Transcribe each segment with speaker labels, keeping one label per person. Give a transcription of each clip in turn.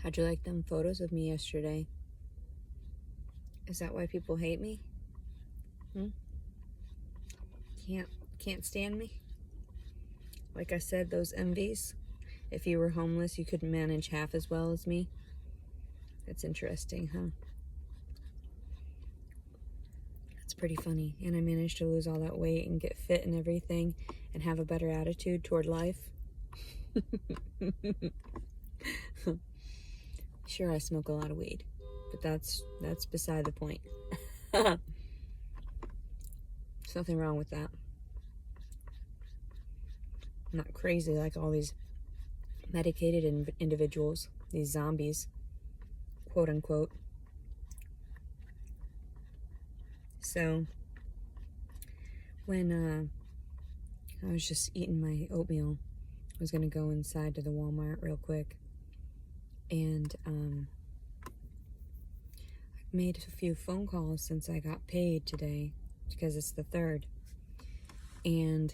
Speaker 1: How'd you like them photos of me yesterday? Is that why people hate me? Can't stand me? Like I said, those envies. If you were homeless, you couldn't manage half as well as me. That's interesting, huh? That's pretty funny. And I managed to lose all that weight and get fit and everything and have a better attitude toward life. Sure, I smoke a lot of weed, but that's beside the point. There's nothing wrong with that. I'm not crazy like all these medicated individuals, these zombies, quote unquote. So when I was just eating my oatmeal, I was gonna go inside to the Walmart real quick, and I've made a few phone calls since I got paid today because it's the 3rd, and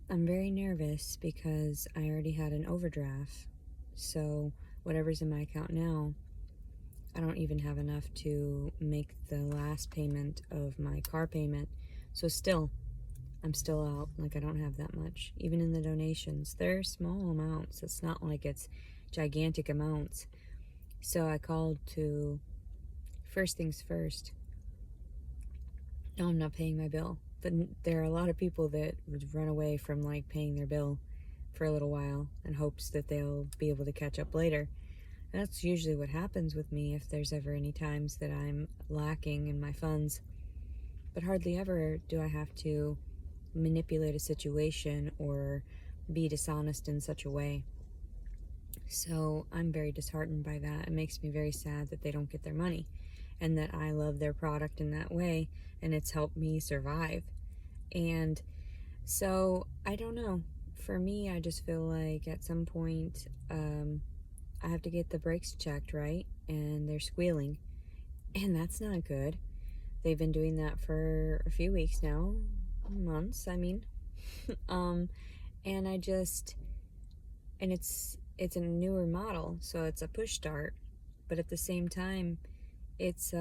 Speaker 1: I'm very nervous because I already had an overdraft. So whatever's in my account now, I don't even have enough to make the last payment of my car payment. So I'm still out. Like, I don't have that much. Even in the donations, they're small amounts. It's not like it's gigantic amounts. So I called to, first things first, no, I'm not paying my bill. But there are a lot of people that would run away from like paying their bill for a little while in hopes that they'll be able to catch up later. And that's usually what happens with me if there's ever any times that I'm lacking in my funds. But hardly ever do I have to manipulate a situation or be dishonest in such a way. So I'm very disheartened by that. It makes me very sad that they don't get their money and that I love their product in that way, and it's helped me survive. And so I don't know. For me, I just feel like at some point I have to get the brakes checked, right? And they're squealing, and that's not good. They've been doing that for a few weeks now, months, I mean. And I just, and it's a newer model, so it's a push start, but at the same time, it's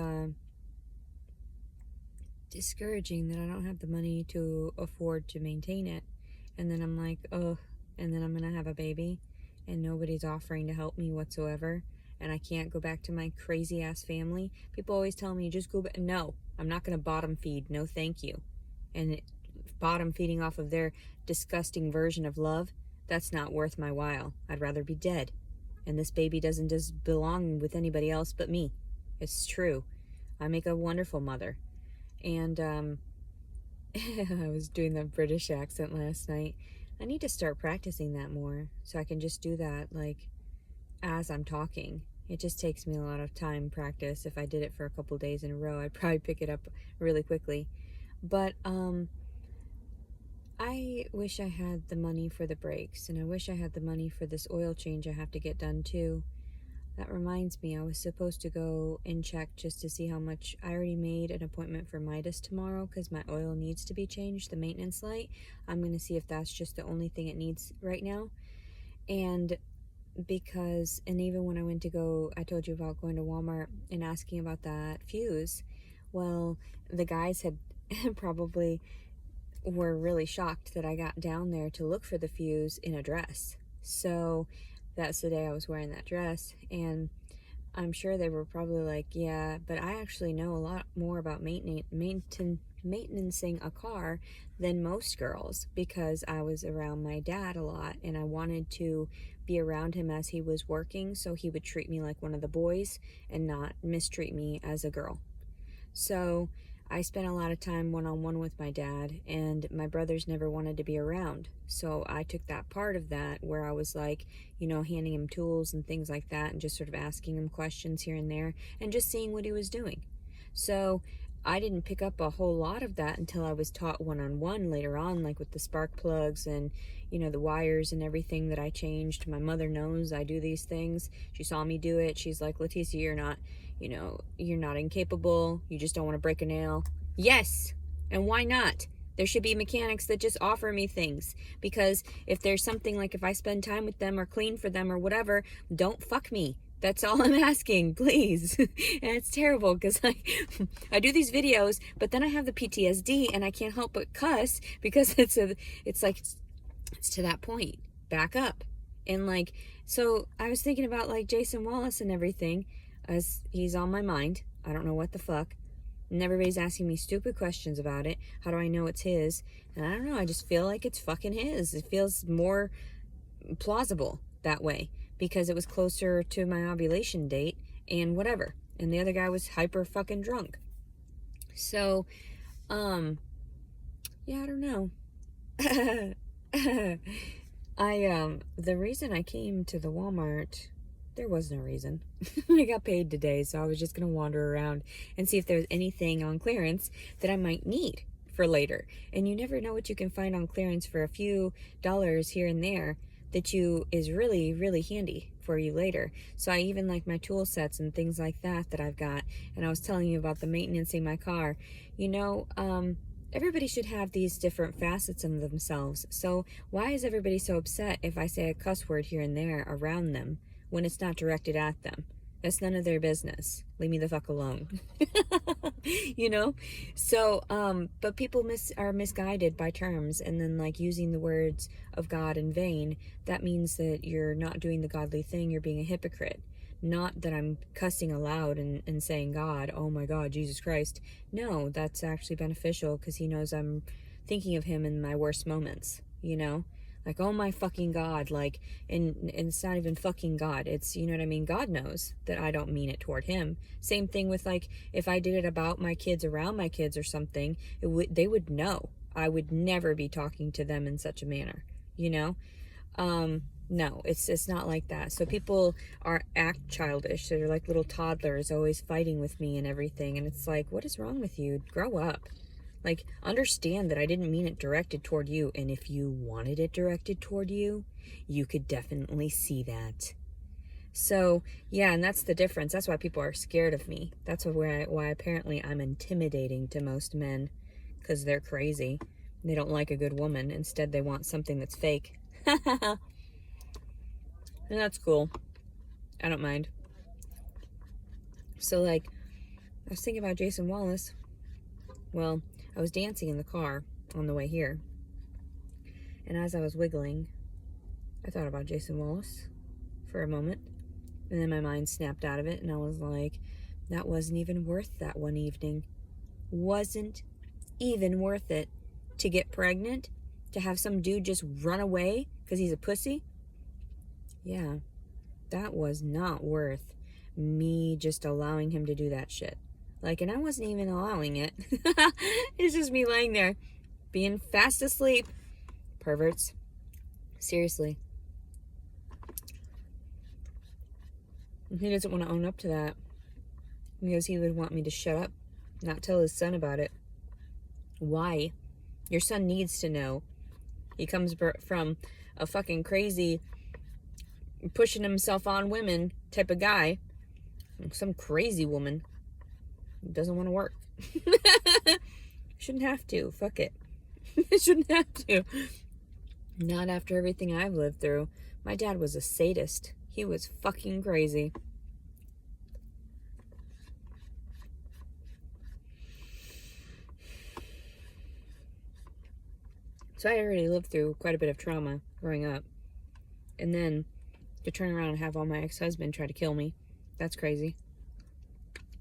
Speaker 1: discouraging that I don't have the money to afford to maintain it. And then I'm like, oh, and then I'm gonna have a baby and nobody's offering to help me whatsoever, and I can't go back to my crazy ass family. People always tell me, just go back. No, I'm not gonna bottom feed. No thank you. And bottom feeding off of their disgusting version of love, that's not worth my while. I'd rather be dead. And this baby doesn't just belong with anybody else but me. It's true. I make a wonderful mother. And I was doing the British accent last night. I need to start practicing that more so I can just do that like as I'm talking. It just takes me a lot of time practice. If I did it for a couple days in a row, I'd probably pick it up really quickly. But I wish I had the money for the brakes, and I wish I had the money for this oil change I have to get done too. That reminds me, I was supposed to go and check just to see how much. I already made an appointment for Midas tomorrow because my oil needs to be changed, the maintenance light. I'm going to see if that's just the only thing it needs right now. And even when I went to go, I told you about going to Walmart and asking about that fuse. Well, the guys had probably were really shocked that I got down there to look for the fuse in a dress. So that's the day I was wearing that dress, and I'm sure they were probably like, yeah, but I actually know a lot more about maintaining a car than most girls because I was around my dad a lot, and I wanted to be around him as he was working so he would treat me like one of the boys and not mistreat me as a girl. So I spent a lot of time one-on-one with my dad, and my brothers never wanted to be around. So I took that part of that where I was like, handing him tools and things like that and just sort of asking him questions here and there and just seeing what he was doing. So I didn't pick up a whole lot of that until I was taught one-on-one later on, like with the spark plugs and, the wires and everything that I changed. My mother knows I do these things. She saw me do it. She's like, Leticia, you're not incapable. You just don't want to break a nail. Yes. And why not? There should be mechanics that just offer me things, because if there's something like if I spend time with them or clean for them or whatever, don't fuck me. That's all I'm asking, please. And it's terrible because I do these videos, but then I have the PTSD and I can't help but cuss because it's to that point. Back up. And like, so I was thinking about like Jason Wallace and everything, as he's on my mind. I don't know what the fuck. And everybody's asking me stupid questions about it. How do I know it's his? And I don't know. I just feel like it's fucking his. It feels more plausible that way because it was closer to my ovulation date and whatever. And the other guy was hyper fucking drunk. So, yeah, I don't know. The reason I came to the Walmart, there was no reason. I got paid today, so I was just going to wander around and see if there's anything on clearance that I might need for later. And you never know what you can find on clearance for a few dollars here and there that is really, really handy for you later. So I even like my tool sets and things like that I've got. And I was telling you about the maintenance in my car. You know, everybody should have these different facets of themselves. So why is everybody so upset if I say a cuss word here and there around them when it's not directed at them? That's none of their business. Leave me the fuck alone. You know? So, but people are misguided by terms, and then like using the words of God in vain, that means that you're not doing the godly thing, you're being a hypocrite. Not that I'm cussing aloud and saying God, oh my God, Jesus Christ. No, that's actually beneficial because he knows I'm thinking of him in my worst moments, you know? Like, oh my fucking God, like, and it's not even fucking God. It's, you know what I mean? God knows that I don't mean it toward him. Same thing with like, if I did it about my kids, around my kids or something, they would know. I would never be talking to them in such a manner, you know? No, it's not like that. So people act childish. They're like little toddlers always fighting with me and everything. And it's like, what is wrong with you? Grow up. Like, understand that I didn't mean it directed toward you. And if you wanted it directed toward you, you could definitely see that. So, yeah, and that's the difference. That's why people are scared of me. That's why apparently I'm intimidating to most men. Because they're crazy. They don't like a good woman. Instead, they want something that's fake. And that's cool. I don't mind. So, like, I was thinking about Jason Wallace. Well, I was dancing in the car on the way here. And as I was wiggling, I thought about Jason Wallace for a moment. And then my mind snapped out of it. And I was like, that wasn't even worth that one evening. Wasn't even worth it to get pregnant? To have some dude just run away because he's a pussy? Yeah, that was not worth me just allowing him to do that shit. Like, and I wasn't even allowing it. It's just me laying there, being fast asleep. Perverts. Seriously. And he doesn't want to own up to that. Because he would want me to shut up, not tell his son about it. Why? Your son needs to know. He comes from a fucking crazy, pushing himself on women type of guy. Some crazy woman. Doesn't want to work. Shouldn't have to. Fuck it. Shouldn't have to. Not after everything I've lived through. My dad was a sadist. He was fucking crazy. So I already lived through quite a bit of trauma growing up. And then to turn around and have all my ex-husband try to kill me. That's crazy.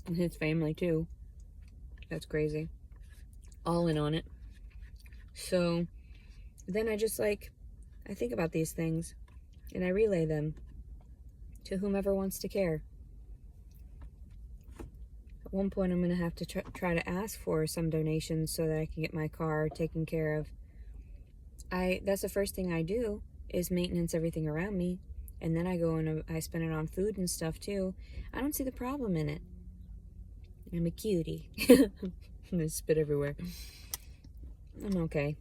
Speaker 1: And his family too. That's crazy. All in on it. So then I just I think about these things and I relay them to whomever wants to care. At one point I'm going to have to try to ask for some donations so that I can get my car taken care of. That's the first thing I do is maintenance everything around me. And then I go and I spend it on food and stuff too. I don't see the problem in it. I'm a cutie. I spit everywhere. I'm okay.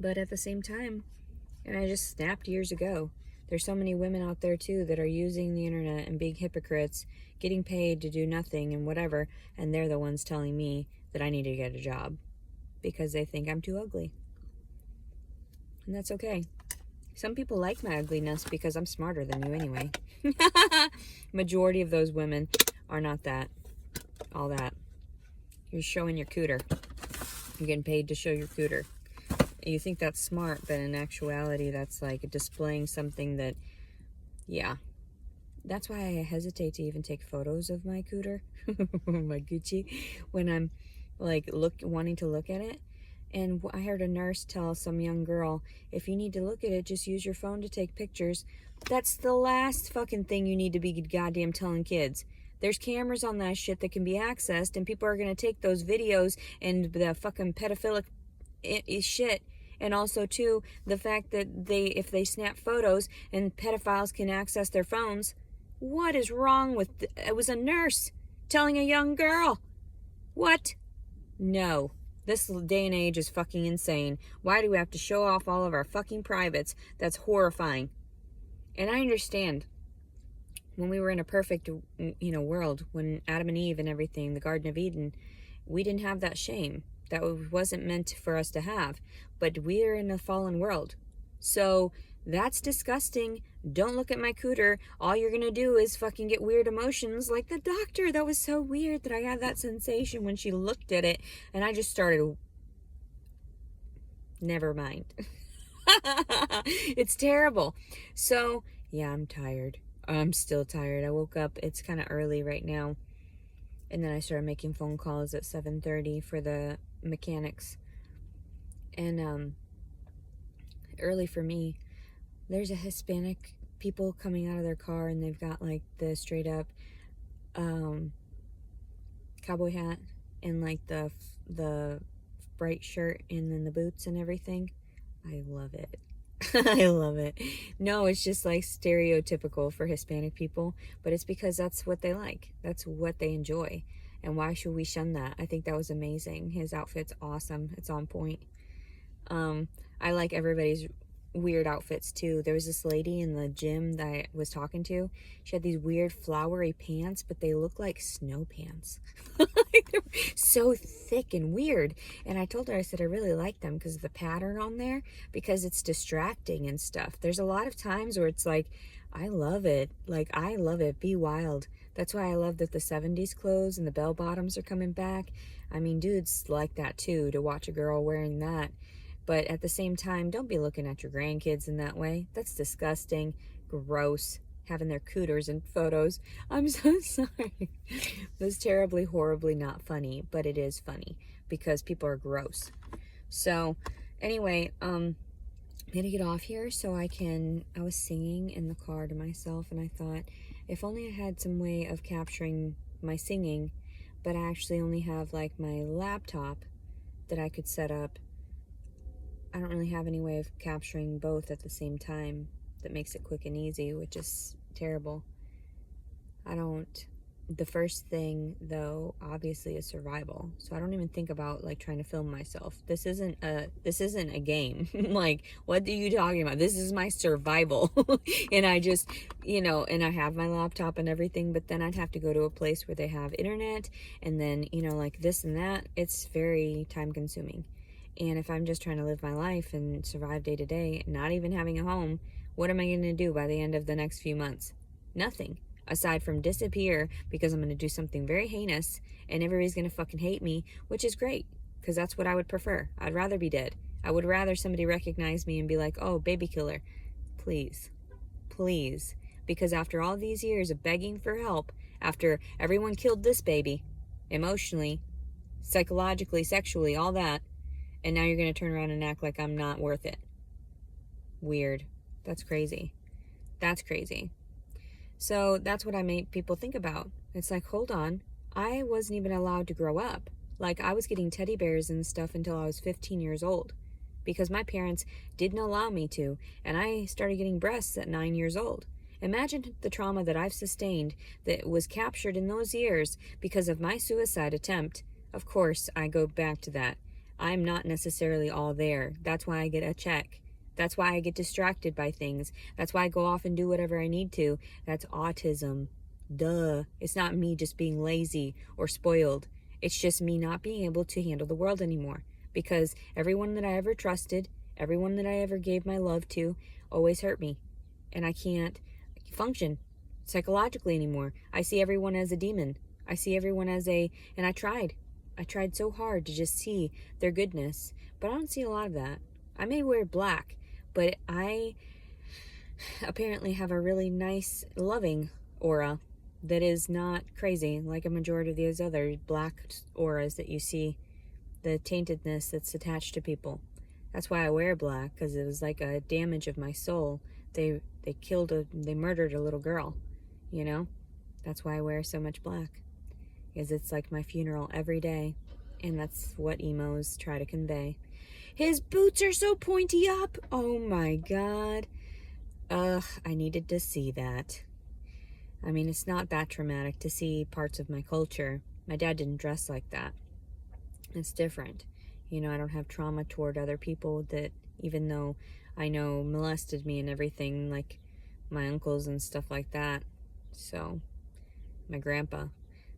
Speaker 1: But at the same time, and I just snapped years ago, there's so many women out there too that are using the internet and being hypocrites, getting paid to do nothing and whatever, and they're the ones telling me that I need to get a job. because they think I'm too ugly. And that's okay. Some people like my ugliness because I'm smarter than you anyway. Majority of those women are not that. All that. You're showing your cooter. You're getting paid to show your cooter. You think that's smart, but in actuality, that's like displaying something that, yeah. That's why I hesitate to even take photos of my cooter, my Gucci, when I'm like wanting to look at it. And I heard a nurse tell some young girl, if you need to look at it, just use your phone to take pictures. That's the last fucking thing you need to be goddamn telling kids. There's cameras on that shit that can be accessed, and people are going to take those videos and the fucking pedophilic shit. And also, too, the fact that if they snap photos and pedophiles can access their phones, what is wrong with... It was a nurse telling a young girl. What? No. This day and age is fucking insane. Why do we have to show off all of our fucking privates? That's horrifying. And I understand. When we were in a perfect, world, when Adam and Eve and everything, the Garden of Eden, we didn't have that shame. That wasn't meant for us to have. But we're in a fallen world. So that's disgusting. Don't look at my cooter. All you're going to do is fucking get weird emotions like the doctor. That was so weird that I had that sensation when she looked at it. And I just started... Never mind. It's terrible. So, yeah, I'm tired. I'm still tired. I woke up. It's kind of early right now. And then I started making phone calls at 7:30 for the mechanics. And early for me. There's a Hispanic people coming out of their car, and they've got like the straight up cowboy hat and like the bright shirt and then the boots and everything. I love it. I love it. No, it's just like stereotypical for Hispanic people, but it's because that's what they like. That's what they enjoy. And why should we shun that? I think that was amazing. His outfit's awesome. It's on point. I like everybody's weird outfits too. There was this lady in the gym that I was talking to. She had these weird flowery pants, but they look like snow pants. They're so thick and weird. And I told her, I said, I really like them because of the pattern on there, because it's distracting and stuff. There's a lot of times where it's like, I love it. Like, I love it. Be wild. That's why I love that the 70s clothes and the bell bottoms are coming back. I mean, dudes like that too, to watch a girl wearing that. But at the same time, don't be looking at your grandkids in that way. That's disgusting. Gross. Having their cooters in photos. I'm so sorry. It was terribly, horribly not funny. But it is funny. Because people are gross. So, anyway, I'm going to get off here so I was singing in the car to myself. And I thought, if only I had some way of capturing my singing. But I actually only have like my laptop that I could set up. I don't really have any way of capturing both at the same time that makes it quick and easy, which is terrible. The first thing, though, obviously is survival. So I don't even think about, like, trying to film myself. This isn't a game. Like, what are you talking about? This is my survival. And I just, and I have my laptop and everything, but then I'd have to go to a place where they have internet, and then, like this and that. It's very time consuming. And if I'm just trying to live my life and survive day to day, not even having a home, what am I going to do by the end of the next few months? Nothing. Aside from disappear because I'm going to do something very heinous and everybody's going to fucking hate me, which is great because that's what I would prefer. I'd rather be dead. I would rather somebody recognize me and be like, oh, baby killer. Please. Please. Because after all these years of begging for help, after everyone killed this baby, emotionally, psychologically, sexually, all that, and now you're going to turn around and act like I'm not worth it. Weird. That's crazy. That's crazy. So that's what I make people think about. It's like, hold on. I wasn't even allowed to grow up. Like, I was getting teddy bears and stuff until I was 15 years old. Because my parents didn't allow me to. And I started getting breasts at 9 years old. Imagine the trauma that I've sustained that was captured in those years because of my suicide attempt. Of course, I go back to that. I'm not necessarily all there. That's why I get a check. That's why I get distracted by things. That's why I go off and do whatever I need to. That's autism. Duh. It's not me just being lazy or spoiled. It's just me not being able to handle the world anymore. because everyone that I ever trusted, everyone that I ever gave my love to, always hurt me. And I can't function psychologically anymore. I see everyone as a demon. I see everyone as and I tried. I tried so hard to just see their goodness, but I don't see a lot of that. I may wear black, but I apparently have a really nice, loving aura that is not crazy like a majority of these other black auras that you see, the taintedness that's attached to people. That's why I wear black, because it was like a damage of my soul. They murdered a little girl, you know? That's why I wear so much black, because it's like my funeral every day, and that's what emos try to convey. His boots are so pointy up. Oh my God. Ugh, I needed to see that. I mean, it's not that traumatic to see parts of my culture. My dad didn't dress like that. It's different. You know, I don't have trauma toward other people that, even though I know molested me and everything, like my uncles and stuff like that. So, my grandpa.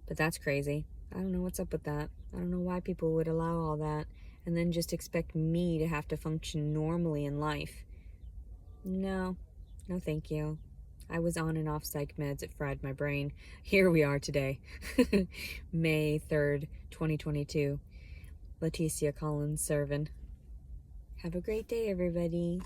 Speaker 1: But that's crazy. I don't know what's up with that. I don't know why people would allow all that and then just expect me to have to function normally in life. No, no thank you. I was on and off psych meds. It fried my brain. Here we are today. May 3rd, 2022. Leticia Collins Servin. Have a great day, everybody.